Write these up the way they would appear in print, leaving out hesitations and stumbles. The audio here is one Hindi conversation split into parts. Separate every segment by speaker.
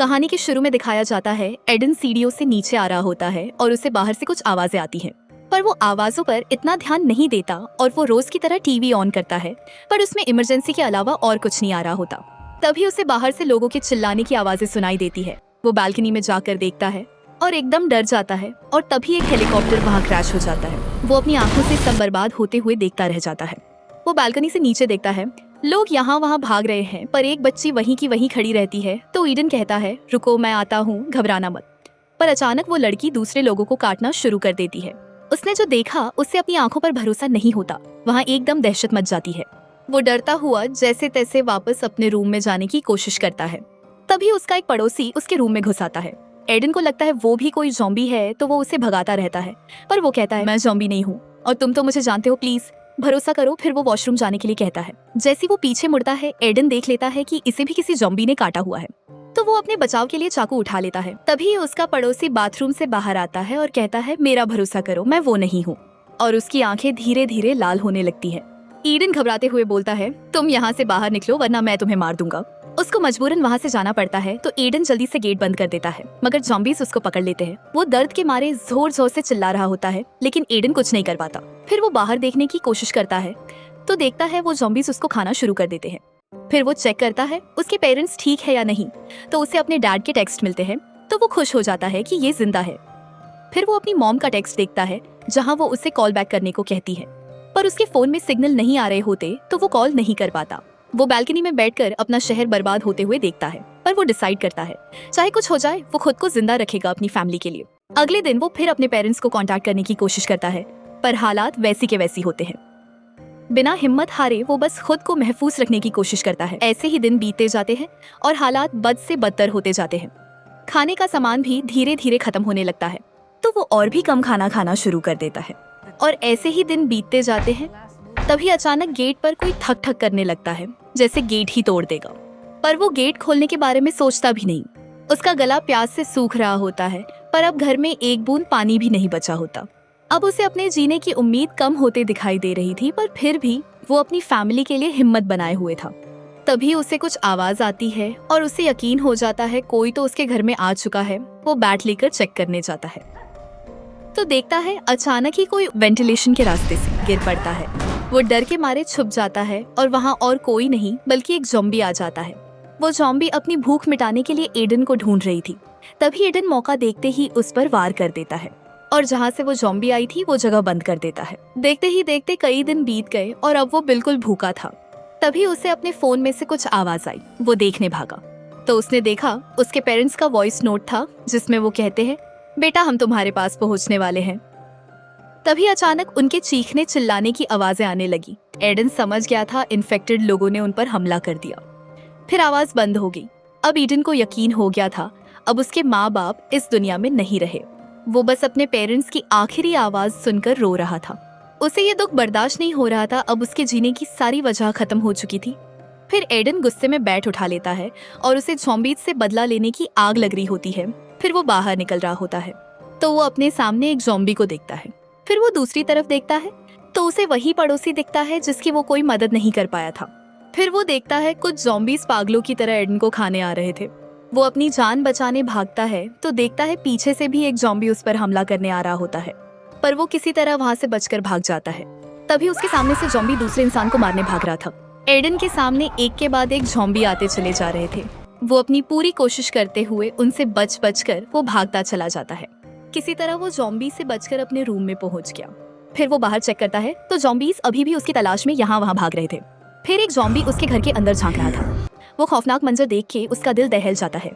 Speaker 1: कहानी के शुरू में दिखाया जाता है एडन सीढ़ियों से नीचे आ रहा होता है और उसे बाहर से कुछ आवाजें आती हैं, पर वो आवाजों पर इतना ध्यान नहीं देता और वो रोज की तरह टीवी ऑन करता है, पर उसमें इमरजेंसी के अलावा और कुछ नहीं आ रहा होता। तभी उसे बाहर से लोगों के चिल्लाने की आवाजें सुनाई देती है। वो बालकनी में जाकर देखता है और एकदम डर जाता है और तभी एक हेलीकॉप्टर वहाँ क्रैश हो जाता है। वो अपनी आंखों से सब बर्बाद होते हुए देखता रह जाता है। वो बालकनी से नीचे देखता है, लोग यहाँ वहाँ भाग रहे हैं, पर एक बच्ची वहीं की वहीं खड़ी रहती है। तो ईडन कहता है, रुको मैं आता हूँ, घबराना मत। पर अचानक वो लड़की दूसरे लोगों को काटना शुरू कर देती है। उसने जो देखा उससे अपनी आंखों पर भरोसा नहीं होता। वहाँ एकदम दहशत मच जाती है। वो डरता हुआ जैसे तैसे वापस अपने रूम में जाने की कोशिश करता है। तभी उसका एक पड़ोसी उसके रूम में घुस आता है। एडन को लगता है वो भी कोई ज़ॉम्बी है, तो वो उसे भगाता रहता है, पर वो कहता है, मैं ज़ॉम्बी नहीं हूँ और तुम तो मुझे जानते हो, प्लीज भरोसा करो। फिर वो वॉशरूम जाने के लिए कहता है। जैसे वो पीछे मुड़ता है, एडन देख लेता है कि इसे भी किसी ज़ॉम्बी ने काटा हुआ है, तो वो अपने बचाव के लिए चाकू उठा लेता है। तभी उसका पड़ोसी बाथरूम से बाहर आता है और कहता है, मेरा भरोसा करो, मैं वो नहीं हूँ। और उसकी आंखें धीरे धीरे लाल होने लगती है। ईडन घबराते हुए बोलता है, तुम यहाँ से बाहर निकलो वरना मैं तुम्हें मार दूंगा। उसको मजबूरन वहाँ से जाना पड़ता है, तो एडन जल्दी से गेट बंद कर देता है, मगर ज़ॉम्बीज़ उसको पकड़ लेते हैं। वो दर्द के मारे जोर जोर से चिल्ला रहा होता है, लेकिन एडन कुछ नहीं कर पाता। फिर वो बाहर देखने की कोशिश करता है, तो देखता है वो ज़ॉम्बीज़ उसको खाना शुरू कर देते हैं। फिर वो चेक करता है उसके पेरेंट्स ठीक है या नहीं, तो उसे अपने डैड के टेक्स्ट मिलते हैं, तो वो खुश हो जाता है कि ये जिंदा है। फिर वो अपनी मॉम का टेक्स्ट देखता है, जहाँ वो उसे कॉल बैक करने को कहती है, पर उसके फोन में सिग्नल नहीं आ रहे होते, तो वो कॉल नहीं कर पाता। वो बालकनी में बैठकर अपना शहर बर्बाद होते हुए देखता है, पर वो डिसाइड करता है चाहे कुछ हो जाए वो खुद को जिंदा रखेगा अपनी फैमिली के लिए। अगले दिन वो फिर अपने पेरेंट्स को कांटेक्ट करने की कोशिश करता है, पर हालात वैसी के वैसी होते हैं। बिना हिम्मत हारे वो बस खुद को महफूज रखने की कोशिश करता है। ऐसे ही दिन बीतते जाते हैं और हालात बद से बदतर होते जाते हैं। खाने का सामान भी धीरे धीरे खत्म होने लगता है, तो वो और भी कम खाना खाना शुरू कर देता है। और ऐसे ही दिन बीतते जाते हैं। तभी अचानक गेट पर कोई ठक ठक करने लगता है, जैसे गेट ही तोड़ देगा। पर वो गेट खोलने के बारे में सोचता भी नहीं। उसका गला प्यास से सूख रहा होता है, पर अब घर में एक बूंद पानी भी नहीं बचा होता। अब उसे अपने जीने की उम्मीद कम होते दिखाई दे रही थी, पर फिर भी वो अपनी फैमिली के लिए हिम्मत बनाए हुए था। तभी उसे कुछ आवाज आती है और उसे यकीन हो जाता है कोई तो उसके घर में आ चुका है। वो बैट लेकर चेक करने जाता है, तो देखता है अचानक ही कोई वेंटिलेशन के रास्ते से गिर पड़ता है। वो डर के मारे छुप जाता है और वहाँ और कोई नहीं बल्कि एक ज़ॉम्बी आ जाता है। वो ज़ॉम्बी अपनी भूख मिटाने के लिए एडन को ढूंढ रही थी। तभी एडन मौका देखते ही उस पर वार कर देता है और जहाँ से वो ज़ॉम्बी आई थी वो जगह बंद कर देता है। देखते ही देखते कई दिन बीत गए और अब वो बिल्कुल भूखा था। तभी उसे अपने फोन में से कुछ आवाज आई। वो देखने भागा, तो उसने देखा उसके पेरेंट्स का वॉइस नोट था, जिसमें वो कहते हैं, बेटा हम तुम्हारे पास पहुंचने वाले हैं। तभी अचानक उनके चीखने चिल्लाने की आवाजें आने लगी। एडन समझ गया था इन्फेक्टेड लोगों ने उन पर हमला कर दिया। फिर आवाज बंद हो गई। अब ईडन को यकीन हो गया था अब उसके माँ बाप इस दुनिया में नहीं रहे। वो बस अपने पेरेंट्स की आखिरी आवाज सुनकर रो रहा था। उसे ये दुख बर्दाश्त नहीं हो रहा था। अब उसके जीने की सारी वजह खत्म हो चुकी थी। फिर एडन गुस्से में बैट उठा लेता है और उसे ज़ॉम्बीज़ से बदला लेने की आग लग रही होती है। फिर वो बाहर निकल रहा होता है, तो वो अपने सामने एक ज़ॉम्बी को देखता है। फिर वो दूसरी तरफ देखता है, तो उसे वही पड़ोसी दिखता है जिसकी वो कोई मदद नहीं कर पाया था। फिर वो देखता है कुछ ज़ॉम्बीज़ पागलों की तरह एडन को खाने आ रहे थे। वो अपनी जान बचाने भागता है, तो देखता है पीछे से भी एक ज़ॉम्बी उस पर हमला करने आ रहा होता है, पर वो किसी तरह वहाँ से बचकर भाग जाता है। तभी उसके सामने से ज़ॉम्बी दूसरे इंसान को मारने भाग रहा था। एडन के सामने एक के बाद एक ज़ॉम्बी आते चले जा रहे थे। वो अपनी पूरी कोशिश करते हुए उनसे बच कर वो भागता चला जाता है। किसी तरह वो ज़ॉम्बी से बचकर अपने रूम में पहुंच गया। फिर वो बाहर चेक करता है, तो ज़ॉम्बीज अभी भी उसकी तलाश में यहाँ वहाँ भाग रहे थे। फिर एक ज़ॉम्बी उसके घर के अंदर झांक रहा था। वो खौफनाक मंजर देख के उसका दिल दहल जाता है।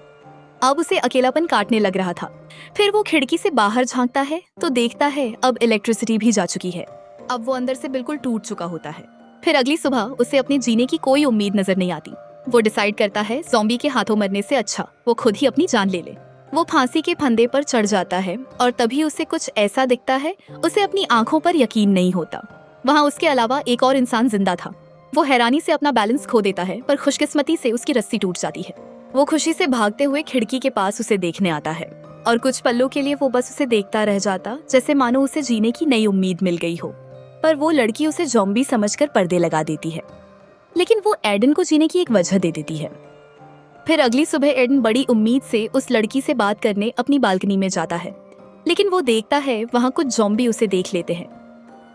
Speaker 1: अब उसे अकेलापन काटने लग रहा था। फिर वो खिड़की से बाहर झांकता है, तो देखता है अब इलेक्ट्रिसिटी भी जा चुकी है। अब वो अंदर से बिल्कुल टूट चुका होता है। फिर अगली सुबह उसे अपने जीने की कोई उम्मीद नजर नहीं आती। वो डिसाइड करता है ज़ॉम्बी के हाथों मरने से अच्छा वो खुद ही अपनी जान ले ले। वो फांसी के फंदे पर चढ़ जाता है और तभी उसे कुछ ऐसा दिखता है, उसे अपनी आंखों पर यकीन नहीं होता। वहाँ उसके अलावा एक और इंसान जिंदा था। वो हैरानी से अपना बैलेंस खो देता है, पर खुशकिस्मती से उसकी रस्सी टूट जाती है। वो खुशी से भागते हुए खिड़की के पास उसे देखने आता है और कुछ पलों के लिए वो बस उसे देखता रह जाता, जैसे मानो उसे जीने की नई उम्मीद मिल गई हो। पर वो लड़की उसे ज़ॉम्बी समझकर पर्दे लगा देती है, लेकिन वो एडन को जीने की एक वजह दे देती है। फिर अगली सुबह एडन बड़ी उम्मीद से उस लड़की से बात करने अपनी बालकनी में जाता है, लेकिन वो देखता है वहाँ कुछ ज़ॉम्बी उसे देख लेते हैं।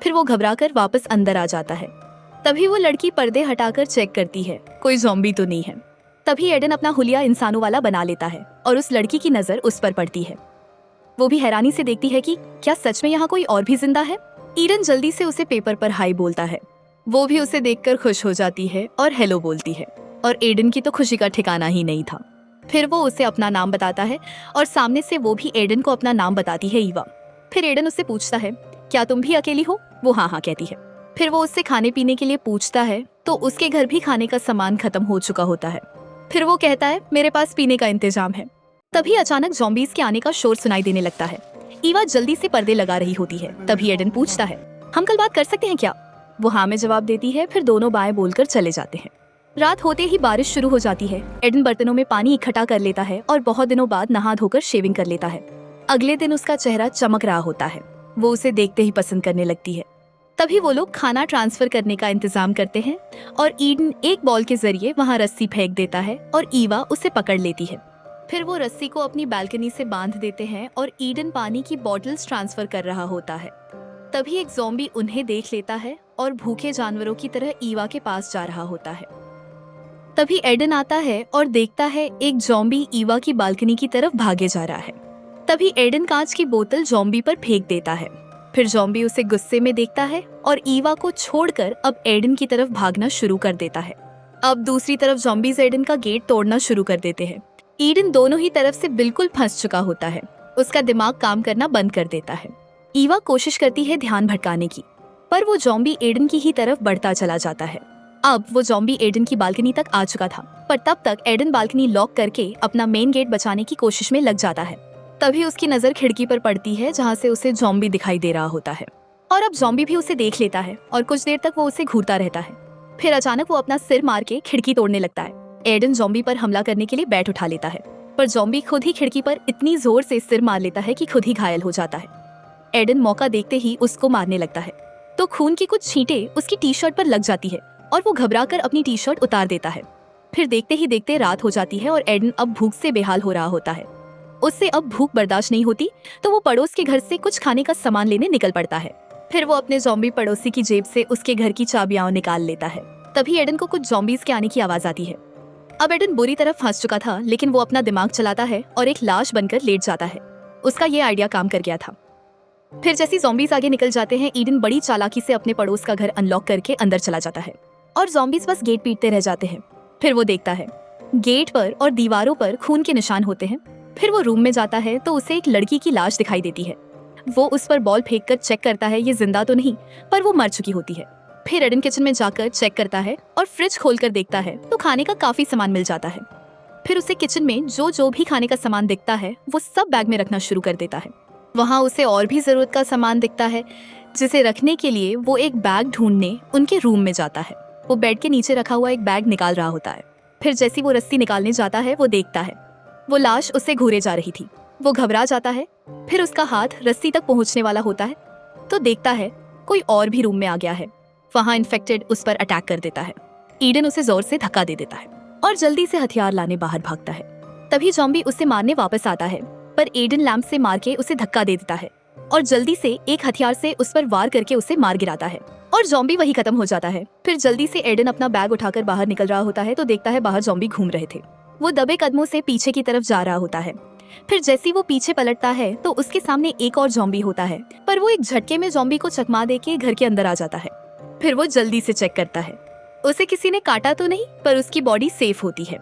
Speaker 1: फिर वो घबराकर वापस अंदर आ जाता है। तभी वो लड़की पर्दे हटाकर चेक करती है, कोई ज़ॉम्बी तो नहीं है। तभी एडन अपना हुलिया इंसानों वाला बना लेता है और उस लड़की की नज़र उस पर पड़ती है। वो भी हैरानी से देखती है कि क्या सच में यहाँ कोई और भी जिंदा है। ईडन जल्दी से उसे पेपर पर हाई बोलता है। वो भी उसे देखकर खुश हो जाती है और हेलो बोलती है, और एडन की तो खुशी का ठिकाना ही नहीं था। फिर वो उसे अपना नाम बताता है और सामने से वो भी एडन को अपना नाम बताती है, ईवा। फिर एडन उससे पूछता है, क्या तुम भी अकेली हो? वो हाँ हाँ कहती है। फिर वो उससे खाने पीने के लिए पूछता है तो उसके घर भी खाने का सामान खत्म हो चुका होता है। फिर वो कहता है, मेरे पास पीने का इंतजाम है। तभी अचानक ज़ॉम्बीज के आने का शोर सुनाई देने लगता है। ईवा जल्दी से पर्दे लगा रही होती है। तभी एडन पूछता है, हम कल बात कर सकते हैं क्या? वो हाँ में जवाब देती है। फिर दोनों बाएं बोलकर चले जाते हैं। रात होते ही बारिश शुरू हो जाती है। एडन बर्तनों में पानी इकट्ठा कर लेता है और बहुत दिनों बाद नहा धोकर शेविंग कर लेता है। अगले दिन उसका चेहरा चमक रहा होता है। वो उसे देखते ही पसंद करने लगती है। तभी वो लोग खाना ट्रांसफर करने का इंतजाम करते हैं और ईडन एक बॉल के जरिए वहाँ रस्सी फेंक देता है और ईवा उसे पकड़ लेती है। फिर वो रस्सी को अपनी बालकनी से बांध देते हैं और ईडन पानी की बॉटल्स ट्रांसफर कर रहा होता है। तभी एक ज़ॉम्बी उन्हें देख लेता है और भूखे जानवरों की तरह ईवा के पास जा रहा होता है। तभी एडन आता है और देखता है एक ज़ॉम्बी ईवा की बालकनी की तरफ भागे जा रहा है। तभी एडन कांच की बोतल ज़ॉम्बी पर फेंक देता है। फिर ज़ॉम्बी उसे गुस्से में देखता है और ईवा को छोड़कर अब एडन की तरफ भागना शुरू कर देता है। अब दूसरी तरफ ज़ॉम्बीज एडन का गेट तोड़ना शुरू कर देते हैं। ईडन दोनों ही तरफ से बिल्कुल फंस चुका होता है। उसका दिमाग काम करना बंद कर देता है। ईवा कोशिश करती है ध्यान भटकाने की, पर वो ज़ॉम्बी एडन की ही तरफ बढ़ता चला जाता है। अब वो ज़ॉम्बी एडन की बालकनी तक आ चुका था, पर तब तक एडन बालकनी लॉक करके अपना मेन गेट बचाने की कोशिश में लग जाता है। तभी उसकी नजर खिड़की पर पड़ती है जहाँ से उसे ज़ॉम्बी दिखाई दे रहा होता है, और अब ज़ॉम्बी भी उसे देख लेता है और कुछ देर तक वो उसे घूरता रहता है। फिर अचानक वो अपना सिर मार के खिड़की तोड़ने लगता है। एडन ज़ॉम्बी पर हमला करने के लिए बैट उठा लेता है, पर ज़ॉम्बी खुद ही खिड़की पर इतनी जोर से सिर मार लेता है कि खुद ही घायल हो जाता है। एडन मौका देखते ही उसको मारने लगता है, तो खून की कुछ छींटें उसकी टी शर्ट पर लग जाती है और वो घबराकर अपनी टी शर्ट उतार देता है। फिर देखते ही देखते रात हो जाती है और एडन अब भूख से बेहाल हो रहा होता है। उससे अब भूख बर्दाश्त नहीं होती, तो वो पड़ोस के घर से कुछ खाने का सामान लेने निकल पड़ता है। फिर वो अपने ज़ॉम्बी पड़ोसी की जेब से उसके घर की चाबियां निकाल लेता है। तभी एडन को कुछ ज़ॉम्बीज के आने की आवाज आती है। अब एडन बुरी तरह फंस चुका था, लेकिन वो अपना दिमाग चलाता है और एक लाश बनकर लेट जाता है। उसका ये आइडिया काम कर गया था। फिर जैसे ज़ॉम्बीज आगे निकल जाते हैं, ईडन बड़ी चालाकी से अपने पड़ोस का घर अनलॉक करके अंदर चला जाता है और ज़ॉम्बीज बस गेट पीटते रह जाते हैं। फिर वो देखता है गेट पर और दीवारों पर खून के निशान होते हैं। फिर वो रूम में जाता है तो उसे एक लड़की की लाश दिखाई देती है। वो उस पर बॉल फेंककर चेक करता है ये जिंदा तो नहीं, पर वो मर चुकी होती है। फिर एडन किचन में जाकर चेक करता है और फ्रिज खोलकर देखता है तो खाने का काफी सामान मिल जाता है। फिर उसे किचन में जो भी खाने का सामान दिखता है वो सब बैग में रखना शुरू कर देता है। वहाँ उसे और भी जरूरत का सामान दिखता है, जिसे रखने के लिए वो एक बैग ढूंढने उनके रूम में जाता है। वो बेड के नीचे रखा हुआ एक बैग निकाल रहा होता है। फिर जैसी वो रस्सी निकालने जाता है, वो देखता है वो लाश उससे घूरे जा रही थी। वो घबरा जाता है। फिर उसका हाथ रस्सी तक पहुंचने वाला होता है तो देखता है कोई और भी रूम में आ गया है। वहाँ इन्फेक्टेड उस पर अटैक कर देता है। ईडन उसे जोर से धक्का दे देता है और जल्दी से हथियार लाने बाहर भागता है। तभी ज़ॉम्बी उसे मारने वापस आता है, पर एडन लैंप से मार के उसे धक्का दे देता है और जल्दी से एक हथियार से उस पर वार करके उसे मार गिराता है और ज़ॉम्बी वही खत्म हो जाता है। फिर जल्दी से एडन अपना बैग उठाकर बाहर निकल रहा होता है तो देखता है बाहर ज़ॉम्बी घूम रहे थे। वो दबे कदमों से पीछे की तरफ जा रहा होता है। फिर जैसे वो पीछे पलटता है तो उसके सामने एक और ज़ॉम्बी होता है, पर वो एक झटके में ज़ॉम्बी को चकमा देके घर के अंदर आ जाता है। फिर वो जल्दी से चेक करता है उसे किसी ने काटा तो नहीं, पर उसकी बॉडी सेफ होती है।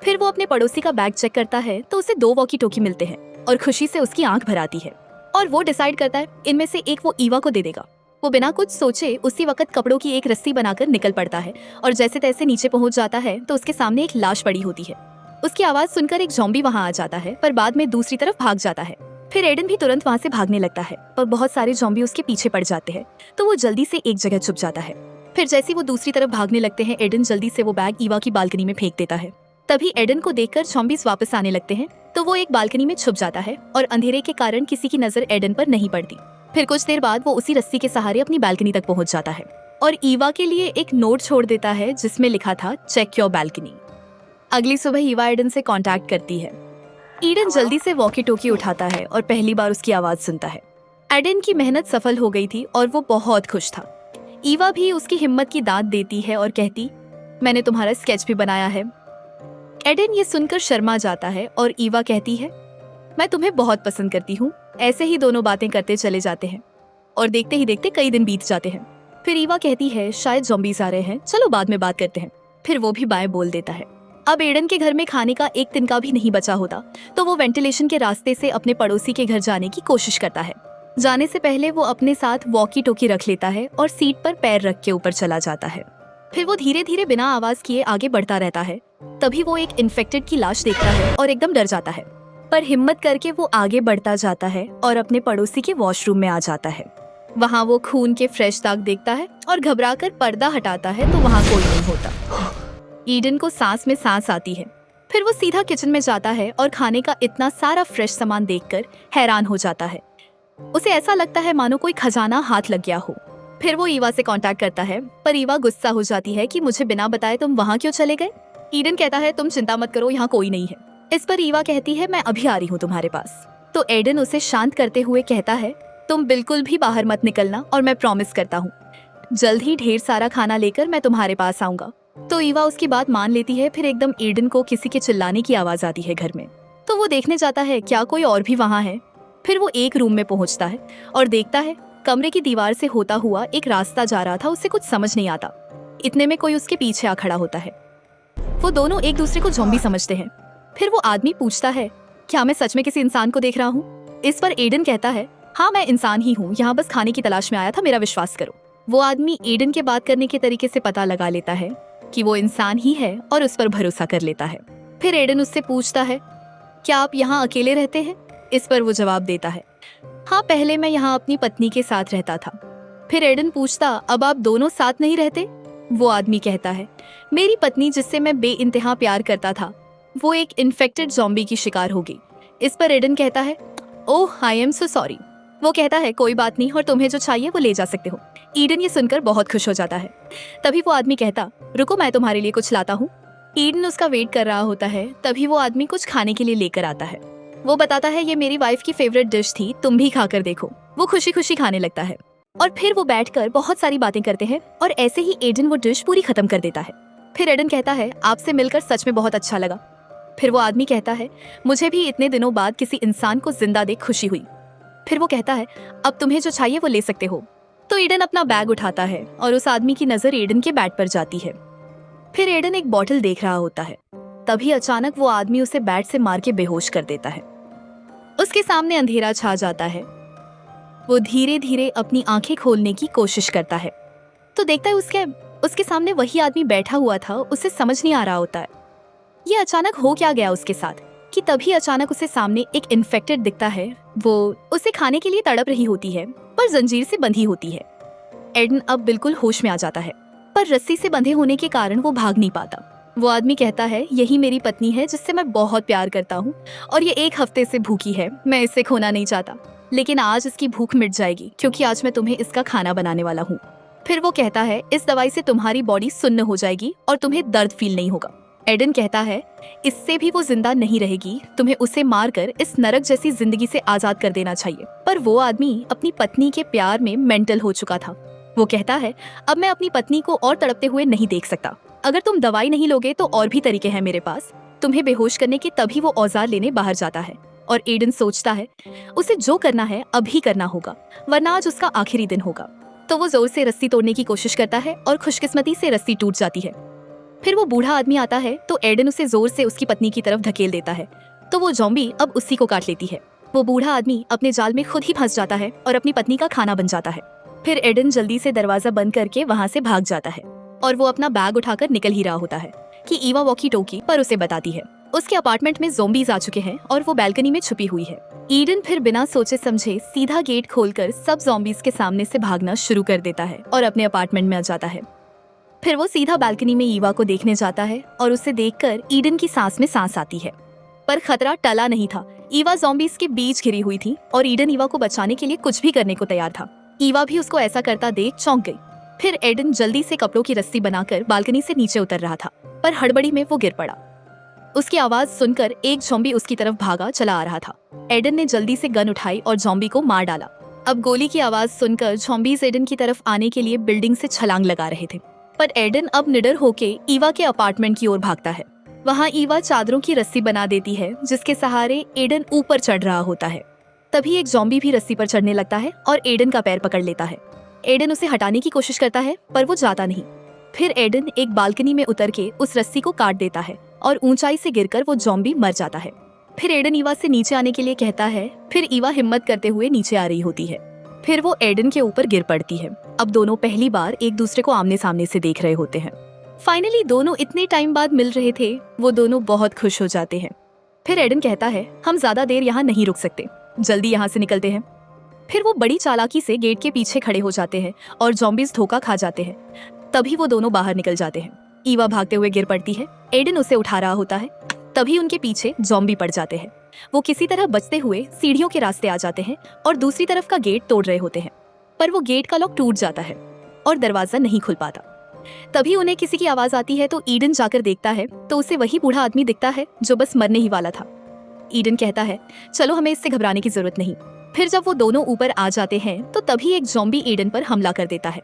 Speaker 1: फिर वो अपने पड़ोसी का बैग चेक करता है तो उसे 2 वॉकी टॉकी मिलते हैं और खुशी से उसकी आंख भर आती है और वो डिसाइड करता है इनमें से एक वो ईवा को दे देगा। वो बिना कुछ सोचे उसी वक्त कपड़ों की एक रस्सी बनाकर निकल पड़ता है और जैसे तैसे नीचे पहुंच जाता है तो उसके सामने एक लाश पड़ी होती है। उसकी आवाज सुनकर एक ज़ॉम्बी वहां आ जाता है, पर बाद में दूसरी तरफ भाग जाता है। फिर एडन भी तुरंत वहां से भागने लगता है, पर बहुत सारे ज़ॉम्बी उसके पीछे पड़ जाते हैं तो वो जल्दी से एक जगह छुप जाता है। फिर जैसे वो दूसरी तरफ भागने लगते हैं, एडन जल्दी से वो बैग ईवा की बालकनी में फेंक देता है। तभी एडन को देखकर ज़ॉम्बीज वापस आने लगते हैं तो वो एक बालकनी में छुप जाता है और अंधेरे के कारण किसी की नजर एडन पर नहीं पड़ती। फिर कुछ देर बाद वो उसी रस्सी के सहारे अपनी बालकनी तक पहुंच जाता है और ईवा के लिए एक नोट छोड़ देता है जिसमें लिखा था चेक योर बालकनी। अगली सुबह ईवा एडन से कांटेक्ट करती है। ईडन जल्दी से वॉकी टॉकी उठाता है और पहली बार उसकी आवाज सुनता है। एडन की मेहनत सफल हो गई थी और वो बहुत खुश था। ईवा भी उसकी हिम्मत की दाद देती है और कहती, मैंने तुम्हारा स्केच भी बनाया है। एडन ये सुनकर शर्मा जाता है और ईवा कहती है, मैं तुम्हें बहुत पसंद करती हूँ। ऐसे ही दोनों बातें करते चले जाते हैं और देखते ही देखते कई दिन बीत जाते हैं। फिर ईवा कहती है, शायद ज़ॉम्बीज़ आ रहे हैं, चलो बाद में बात करते हैं। फिर वो भी बाय बोल देता है। अब एडन के घर में खाने का एक तिनका भी नहीं बचा होता, तो वो वेंटिलेशन के रास्ते से अपने पड़ोसी के घर जाने की कोशिश करता है। जाने से पहले वो अपने साथ वॉकी टॉकी रख लेता है और सीट पर पैर रख के ऊपर चला जाता है। फिर वो धीरे धीरे बिना आवाज किए आगे बढ़ता रहता है। तभी वो एक इन्फेक्टेड की लाश देखता है और एकदम डर जाता है, पर हिम्मत करके वो आगे बढ़ता जाता है और अपने पड़ोसी के वॉशरूम में आ जाता है। वहाँ वो खून के फ्रेश दाग देखता है और घबराकर पर्दा हटाता है तो वहाँ कोई नहीं होता। ईडन को सांस में सांस आती है। फिर वो सीधा किचन में जाता है और खाने का इतना सारा फ्रेश सामान देखकर हैरान हो जाता है। उसे ऐसा लगता है मानो कोई खजाना हाथ लग गया हो। फिर वो ईवा से कांटेक्ट करता है, पर ईवा गुस्सा हो जाती है कि मुझे बिना बताए तुम वहाँ क्यों चले गए। ईडन कहता है, तुम चिंता मत करो, यहाँ कोई नहीं है। इस पर ईवा कहती है, मैं अभी आ रही हूँ तुम्हारे पास। तो एडन उसे शांत करते हुए कहता है, तुम बिल्कुल भी बाहर मत निकलना और मैं प्रॉमिस करता हूँ जल्द ही ढेर सारा खाना लेकर मैं तुम्हारे पास आऊंगा। तो ईवा उसकी बात मान लेती है। फिर एकदम एडन को किसी के चिल्लाने की आवाज आती है घर में, तो वो देखने जाता है क्या कोई और भी वहाँ है। फिर वो एक रूम में पहुंचता है और देखता है कमरे की दीवार से होता हुआ एक रास्ता जा रहा था। उसे कुछ समझ नहीं आता, इतने में कोई उसके पीछे आ खड़ा होता है। वो दोनों एक दूसरे को ज़ॉम्बी समझते हैं। फिर वो आदमी पूछता है, क्या मैं सच में किसी इंसान को देख रहा हूँ। इस पर एडन कहता है, हाँ मैं इंसान ही हूँ, यहाँ बस खाने की तलाश में आया था, मेरा विश्वास करो। वो आदमी एडन के बात करने के तरीके से पता लगा लेता है कि वो इंसान ही है और उस पर भरोसा कर लेता है। फिर एडन उससे पूछता है, क्या आप यहाँ अकेले रहते हैं। इस पर वो जवाब देता है, हाँ पहले मैं यहाँ अपनी पत्नी के साथ रहता था। फिर एडन पूछता, अब आप दोनों साथ नहीं रहते। वो आदमी कहता है, मेरी पत्नी जिससे मैं बेइंतहा प्यार करता था वो एक इन्फेक्टेड ज़ॉम्बी की शिकार हो गई। इस पर एडन कहता है, ओह आई एम सो सॉरी। वो कहता है, कोई बात नहीं, और तुम्हें जो चाहिए वो ले जा सकते हो। ईडन ये सुनकर बहुत खुश हो जाता है। तभी वो आदमी कहता, रुको मैं तुम्हारे लिए कुछ लाता हूँ। ईडन उसका वेट कर रहा होता है। तभी वो आदमी कुछ खाने के लिए लेकर आता है। वो बताता है, ये मेरी वाइफ की फेवरेट डिश थी, तुम भी खाकर देखो। वो खुशी खुशी खाने लगता है और फिर वो बैठकर बहुत सारी बातें करते हैं और ऐसे ही एडन वो डिश पूरी खत्म कर देता है। फिर एडन कहता है, आपसे मिलकर सच में बहुत अच्छा लगा। फिर वो आदमी कहता है, मुझे भी इतने दिनों बाद किसी इंसान को जिंदा देख खुशी हुई। फिर वो कहता है, अब तुम्हें जो चाहिए वो ले सकते हो। तो एडन अपना बैग उठाता है और उस आदमी की नजर एडन के बैट पर जाती है। फिर एडन एक बॉटल देख रहा होता है। तभी अचानक वो आदमी उसे बैट से मार के बेहोश कर देता है। उसके सामने अंधेरा छा जाता है। वो धीरे धीरे अपनी आंखें खोलने की कोशिश करता है तो देखता है उसके सामने वही आदमी बैठा हुआ था। उसे समझ नहीं आ रहा होता है ये अचानक हो क्या गया उसके साथ, कि तभी अचानक उसे सामने एक इन्फेक्टेड दिखता है। वो उसे खाने के लिए तड़प रही होती है पर जंजीर से बंधी होती है। एडन अब बिल्कुल होश में आ जाता है, पर रस्सी से बंधे होने के कारण वो भाग नहीं पाता। वो आदमी कहता है, यही मेरी पत्नी है जिससे मैं बहुत प्यार करता हूँ और ये एक हफ्ते से भूखी है। मैं इसे खोना नहीं चाहता, लेकिन आज इसकी भूख मिट जाएगी क्योंकि आज मैं तुम्हें इसका खाना बनाने वाला हूँ। फिर वो कहता है, इस दवाई से तुम्हारी बॉडी सुन्न हो जाएगी और तुम्हें दर्द फील नहीं होगा। एडन कहता है, इससे भी वो जिंदा नहीं रहेगी, तुम्हें उसे मारकर इस नरक जैसी जिंदगी से आजाद कर देना चाहिए। पर वो आदमी अपनी पत्नी के प्यार में मेंटल हो चुका था। वो कहता है, अब मैं अपनी पत्नी को और तड़पते हुए नहीं देख सकता। अगर तुम दवाई नहीं लोगे तो और भी तरीके हैं मेरे पास तुम्हें बेहोश करने के। तभी वो औजार लेने बाहर जाता है और एडन सोचता है उसे जो करना है अभी करना होगा, वरना आज उसका आखिरी दिन होगा। तो वो जोर से रस्सी तोड़ने की कोशिश करता है और खुशकिस्मती से रस्सी टूट जाती है। फिर वो बूढ़ा आदमी आता है तो एडन उसे जोर से उसकी पत्नी की तरफ धकेल देता है तो वो ज़ॉम्बी अब उसी को काट लेती है। वो बूढ़ा आदमी अपने जाल में खुद ही फंस जाता है और अपनी पत्नी का खाना बन जाता है। फिर एडन जल्दी से दरवाजा बंद करके वहाँ से भाग जाता है और वो अपना बैग उठाकर निकल ही रहा होता है कि ईवा वॉकी टॉकी पर उसे बताती है उसके अपार्टमेंट में ज़ॉम्बीज आ चुके हैं और वो बैल्कनी में छुपी हुई है। ईडन फिर बिना सोचे समझे सीधा गेट खोलकर सब ज़ॉम्बीज के सामने से भागना शुरू कर देता है और अपने अपार्टमेंट में आ जाता है। फिर वो सीधा बैल्कनी में ईवा को देखने जाता है और उसे देखकर ईडन की सांस में सांस आती है। पर खतरा टला नहीं था। ईवा ज़ॉम्बीज के बीच घिरी हुई थी और ईडन ईवा को बचाने के लिए कुछ भी करने को तैयार था। ईवा भी उसको ऐसा करता देख चौंक गई। फिर एडन जल्दी से कपड़ों की रस्सी बनाकर बालकनी से नीचे उतर रहा था, पर हड़बड़ी में वो गिर पड़ा। उसकी आवाज सुनकर एक ज़ॉम्बी उसकी तरफ भागा चला आ रहा था। एडन ने जल्दी से गन उठाई और ज़ॉम्बी को मार डाला। अब गोली की आवाज सुनकर ज़ॉम्बीज एडन की तरफ आने के लिए बिल्डिंग से छलांग लगा रहे थे, पर एडन अब निडर होके ईवा के अपार्टमेंट की ओर भागता है। वहाँ ईवा चादरों की रस्सी बना देती है जिसके सहारे एडन ऊपर चढ़ रहा होता है। तभी एक ज़ॉम्बी भी रस्सी पर चढ़ने लगता है और एडन का पैर पकड़ लेता है। एडन उसे हटाने की कोशिश करता है पर वो जाता नहीं। फिर एडन एक बालकनी में उतर के उस रस्सी को काट देता है और ऊंचाई से गिरकर वो ज़ॉम्बी मर जाता है। फिर एडन ईवा से नीचे आने के लिए कहता है। फिर ईवा हिम्मत करते हुए नीचे आ रही होती है। फिर वो एडन के ऊपर गिर पड़ती है। अब दोनों पहली बार एक दूसरे को आमने सामने से देख रहे होते हैं। फाइनली दोनों इतने टाइम बाद मिल रहे थे, वो दोनों बहुत खुश हो जाते हैं। फिर एडन कहता है, हम ज्यादा देर यहाँ नहीं रुक सकते, जल्दी यहाँ से निकलते हैं। फिर वो बड़ी चालाकी से गेट के पीछे खड़े हो जाते हैं और ज़ॉम्बीज धोखा खा जाते हैं। तभी वो दोनों बाहर निकल जाते हैं। ईवा भागते हुए गिर पड़ती है। एडन उसे उठा रहा होता है। तभी उनके पीछे ज़ॉम्बी पड़ जाते हैं। वो किसी तरह बचते हुए सीढ़ियों के रास्ते आ जाते हैं और दूसरी तरफ का गेट तोड़ रहे होते हैं, पर वो गेट का लॉक टूट जाता है और दरवाजा नहीं खुल पाता। तभी उन्हें किसी की आवाज आती है तो ईडन जाकर देखता है तो उसे वही बूढ़ा आदमी दिखता है जो बस मरने ही वाला था। ईडन कहता है, चलो हमें इससे घबराने की जरूरत नहीं। फिर जब वो दोनों ऊपर आ जाते हैं तो तभी एक ज़ॉम्बी ईडन पर हमला कर देता है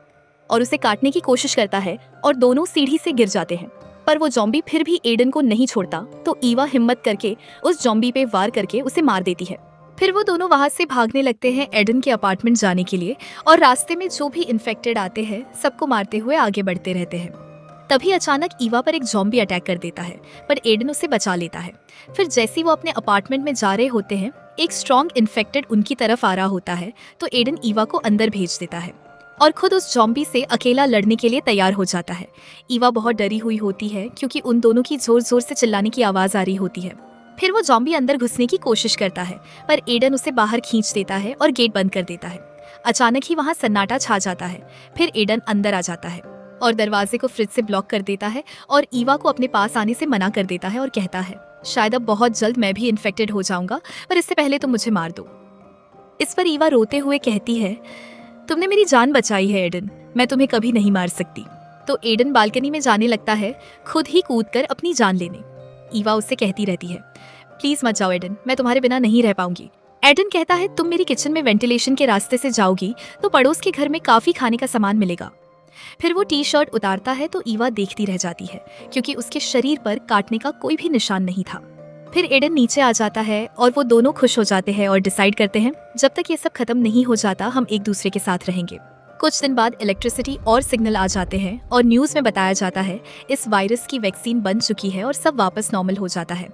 Speaker 1: और उसे काटने की कोशिश करता है और दोनों सीढ़ी से गिर जाते हैं। पर वो ज़ॉम्बी फिर भी एडन को नहीं छोड़ता तो ईवा हिम्मत करके उस ज़ॉम्बी पे वार करके उसे मार देती है। फिर वो दोनों वहां से भागने लगते हैं एडन के अपार्टमेंट जाने के लिए और रास्ते में जो भी इन्फेक्टेड आते हैं सबको मारते हुए आगे बढ़ते रहते हैं। तभी अचानक ईवा पर एक ज़ॉम्बी अटैक कर देता है, पर एडन उसे बचा लेता है। फिर जैसे ही वो अपने अपार्टमेंट में जा रहे होते हैं, एक स्ट्रॉन्ग इन्फेक्टेड उनकी तरफ आ रहा होता है तो एडन ईवा को अंदर भेज देता है और खुद उस ज़ॉम्बी से अकेला लड़ने के लिए तैयार हो जाता है। ईवा बहुत डरी हुई होती है क्योंकि उन दोनों की जोर जोर से चिल्लाने की आवाज आ रही होती है। फिर वो ज़ॉम्बी अंदर घुसने की कोशिश करता है, पर एडन उसे बाहर खींच देता है और गेट बंद कर देता है। अचानक ही वहाँ सन्नाटा छा जाता है। फिर एडन अंदर आ जाता है और दरवाजे को फ्रिज से ब्लॉक कर देता है और ईवा को अपने पास आने से मना कर देता है और कहता है, शायद अब बहुत जल्द मैं भी इन्फेक्टेड हो जाऊंगा, पर इससे पहले तुम मुझे मार दो। इस पर ईवा रोते हुए कहती है, तुमने मेरी जान बचाई है एडन, मैं तुम्हें कभी नहीं मार सकती। तो एडन बालकनी में जाने लगता है, खुद ही कूदकर अपनी जान लेने। ईवा उससे कहती रहती है, प्लीज मत जाओ एडन, मैं तुम्हारे बिना नहीं रह पाऊंगी। एडन कहता है, तुम मेरी किचन में वेंटिलेशन के रास्ते से जाओगी तो पड़ोस के घर में काफी खाने का सामान मिलेगा। फिर वो टी शर्ट उतारता है तो ईवा देखती रह जाती है क्योंकि उसके शरीर पर काटने का कोई भी निशान नहीं था। फिर एडन नीचे आ जाता है और वो दोनों खुश हो जाते हैं और डिसाइड करते हैं, जब तक ये सब खत्म नहीं हो जाता हम एक दूसरे के साथ रहेंगे। कुछ दिन बाद इलेक्ट्रिसिटी और सिग्नल आ जाते हैं और न्यूज़ में बताया जाता है इस वायरस की वैक्सीन बन चुकी है और सब वापस नॉर्मल हो जाता है।